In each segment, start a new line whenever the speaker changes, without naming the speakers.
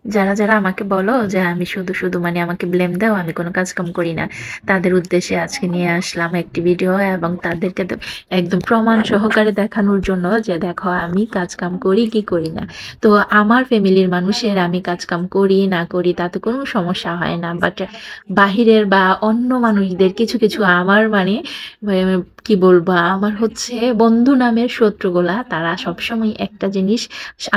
যারা, যারা আমাকে বলো যে আমি শুধু, শুধু মানে আমাকে ব্লেম দাও, আমি কোনো কাজ-কাম করি না। তাদের উদ্দেশ্যে আজকে নিয়ে আসলাম একটি ভিডিও এবং তাদেরকে একদম প্রমাণ সহকারে দেখানোর জন্য যে দেখো আমি কাজ-কাম করি কি করি না। তো আমার ফ্যামিলির মানুষের আমি কাজ-কাম করি না করি তাতে কোনো সমস্যা হয় না। বাট বাহিরের বা অন্য মানুষদের কিছু, কিছু আমার মানে কি বলবো আমার হচ্ছে বন্ধু নামের শত্রুগুলা তারা সবসময় একটা জিনিস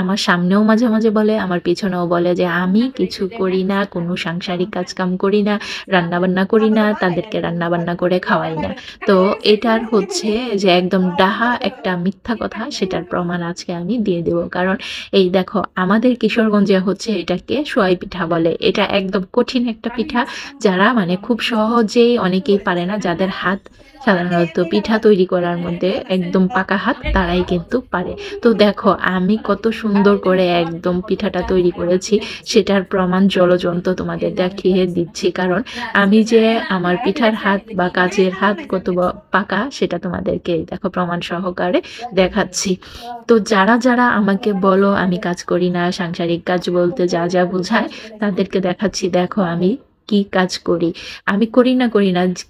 আমার সামনেও মাঝে, মাঝে বলে, আমার পিছনেও বলে যে আমি কিছু করি না, কোনো সাংসারিক কাজ-কাম করি না, রান্না-বান্না করি না, তাদেরকে রান্না-বান্না করে খাওয়াই না। তো এটার হচ্ছে যে একদম ডাহা একটা মিথ্যা কথা, সেটার প্রমাণ আজকে আমি দিয়ে দেব। কারণ এই দেখো আমাদের কিশোরগঞ্জে হচ্ছে এটাকে সোয়াই পিঠা বলে। এটা একদম কঠিন একটা পিঠা, যারা মানে খুব সহজেই অনেকেই পারে না, যাদের হাত সাধারণত পিঠা তৈরি করার মধ্যে একদম পাকা হাত তারাই কিন্তু পারে। তো দেখো আমি কত সুন্দর করে একদম পিঠাটা তৈরি করেছি, সেটার প্রমাণ জলজন্ত তোমাদের দেখিয়ে দিচ্ছি। কারণ আমি যে আমার পিঠার হাত বা কাজের হাত কত পাকা সেটা তোমাদেরকে দেখো প্রমাণ সহকারে দেখাচ্ছি। তো যারা যারা আমাকে বলো আমি কাজ করি না, সাংসারিক কাজ বলতে যা যা বোঝায় তাদেরকে দেখাচ্ছি দেখো আমি কি কাজ করি। আমি করি না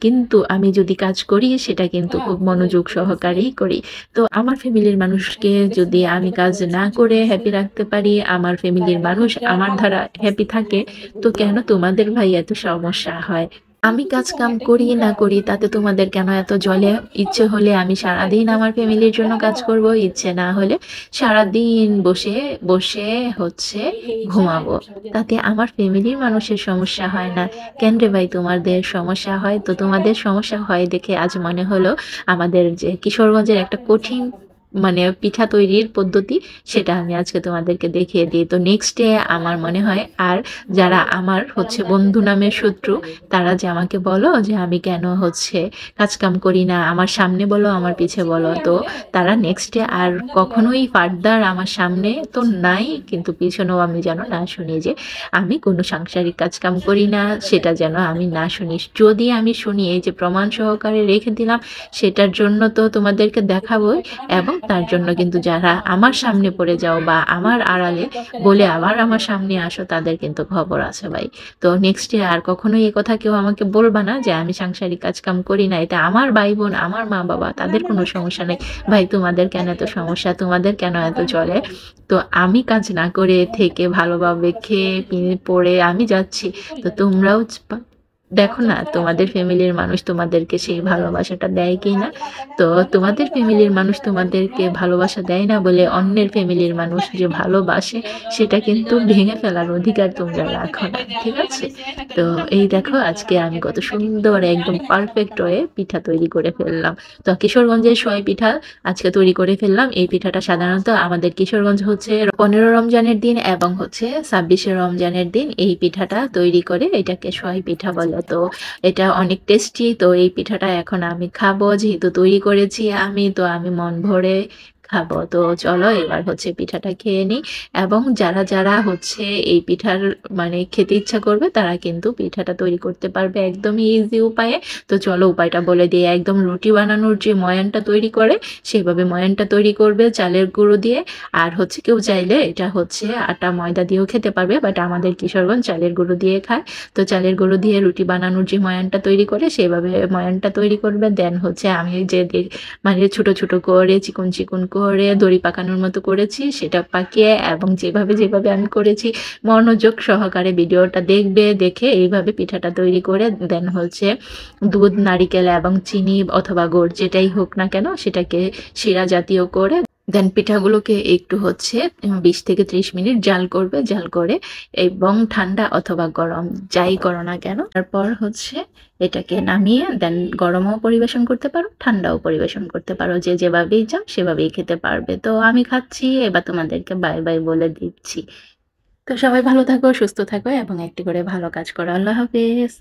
কিন্তু আমি যদি কাজ করি সেটা কিন্তু খুব মনোযোগ সহকারেই করি। তো আমার ফ্যামিলির মানুষকে যদি আমি কাজ না করে হ্যাপি রাখতে পারি, আমার ফ্যামিলির মানুষ আমার দ্বারা হ্যাপি থাকে, তো কেন তোমাদের ভাই এত সমস্যা হয়? আমি কাজ কাম করি না করি তাতে তোমাদের কেন এত জ্বলে? ইচ্ছে হলে আমি সারাদিন আমার ফ্যামিলির জন্য কাজ করব, ইচ্ছে না হলে সারাদিন বসে বসে হচ্ছে ঘুমাবো। তাতে আমার ফ্যামিলির মানুষের সমস্যা হয় না। কেন রে ভাই তোমাদের সমস্যা হয়? তো তোমাদের সমস্যা হয় দেখে আজ মনে হলো আমাদের যে কিশোরগঞ্জের একটা কঠিন মানে পিঠা তৈরির পদ্ধতি, সেটা আমি আজকে তোমাদেরকে দেখিয়ে দিই। তো নেক্সট ডে আমার মনে হয় আর যারা আমার হচ্ছে বন্ধু নামের শত্রু, তারা যে আমাকে বলো যে আমি কেন হচ্ছে কাজকাম করি না, আমার সামনে বলো আমার পিছে বলো, তো তারা নেক্সট ডে আর কখনোই ফার্দার আমার সামনে তো নাই কিন্তু পিছনেও আমি যেন না শুনি যে আমি কোনো সাংসারিক কাজকাম করি না, সেটা যেন আমি না শুনি। যদি আমি শুনি এই যে প্রমাণ সহকারে রেখে দিলাম, সেটার জন্য তো তোমাদেরকে দেখাবোই। এবং তার জন্য কিন্তু যারা আমার সামনে পড়ে যাও বা আমার আড়ালে বলে আবার আমার সামনে আসো তাদের কিন্তু খবর আছে ভাই। তো নেক্সট ডে আর কখনোই এই কথা কেউ আমাকে বলবা না যে আমি সাংসারিক কাজ কাম করি না। এতে আমার ভাই বোন আমার মা বাবা তাদের কোনো সমস্যা নেই। ভাই তোমাদের কেন এত সমস্যা, তোমাদের কেন এত চলে? তো আমি কাজ না করে থেকে ভালোভাবে খেয়ে পরে আমি যাচ্ছি, তো তোমরাও দেখো না তোমাদের ফ্যামিলির মানুষ তোমাদেরকে সেই ভালোবাসাটা দেয় কি না। তো তোমাদের ফ্যামিলির মানুষ তোমাদেরকে ভালোবাসা দেয় না বলে অন্যের ফ্যামিলির মানুষ যে ভালোবাসে সেটা কিন্তু ভেঙে ফেলার অধিকার তোমরা রাখো না, ঠিক আছে? তো এই দেখো আজকে আমি কত সুন্দর একদম পারফেক্ট হয়ে পিঠা তৈরি করে ফেললাম। তো কিশোরগঞ্জের সয় পিঠা আজকে তৈরি করে ফেললাম। এই পিঠাটা সাধারণত আমাদের কিশোরগঞ্জ হচ্ছে 15 রমজানের দিন এবং হচ্ছে 26 রমজানের দিন এই পিঠাটা তৈরি করে, এটাকে সয় পিঠা বলে। তো এটা অনেক টেস্টি। তো এই পিঠাটা এখন আমি খাবো, যেহেতু তৈরি করেছি আমি, তো আমি মন ভরে খাবো। তো চলো এবার হচ্ছে পিঠাটা খেয়ে নিই। এবং যারা যারা হচ্ছে এই পিঠার মানে খেতে ইচ্ছা করবে তারা কিন্তু পিঠাটা তৈরি করতে পারবে একদমই ইজি উপায়ে। তো চলো উপায়টা বলে দিই। একদম রুটি বানানোর যে ময়ানটা তৈরি করে সেভাবে ময়ানটা তৈরি করবে চালের গুঁড়ো দিয়ে। আর হচ্ছে কেউ চাইলে এটা হচ্ছে আটা ময়দা দিয়েও খেতে পারবে, বাট আমাদের কিশোরগঞ্জ চালের গুঁড়ো দিয়ে খায়। তো চালের গুঁড়ো দিয়ে রুটি বানানোর যে ময়ানটা তৈরি করে সেভাবে ময়ানটা তৈরি করবে। দেন হচ্ছে আমি যে মানে ছোট ছোট করে চিকন চিকন করে দড়ি পাকানোর মতো করেছি সেটা পাকিয়ে, এবং যেভাবে যেভাবে আমি করেছি মনোযোগ সহকারে ভিডিওটা দেখবে, দেখে এইভাবে পিঠাটা তৈরি করে দেন হচ্ছে দুধ নারিকেল এবং চিনি অথবা গুড় যেটাই হোক না কেন সেটাকে শিরা জাতীয় করে দেন পিঠাগুলোকে একটু হচ্ছে 20 থেকে 30 মিনিট জাল করবে। জাল করে এবং ঠান্ডা অথবা গরম যাই করো না কেন তারপর হচ্ছে এটাকে নামিয়ে দেন গরমও পরিবেশন করতে পারো, ঠান্ডাও পরিবেশন করতে পারো, যে যেভাবেই চাও সেভাবেই খেতে পারবে। তো আমি খাচ্ছি, এবার তোমাদেরকে বাই বাই বলে দিচ্ছি। তো সবাই ভালো থাকো, সুস্থ থাকো এবং একটি করে ভালো কাজ করো। আল্লাহ হাফেজ।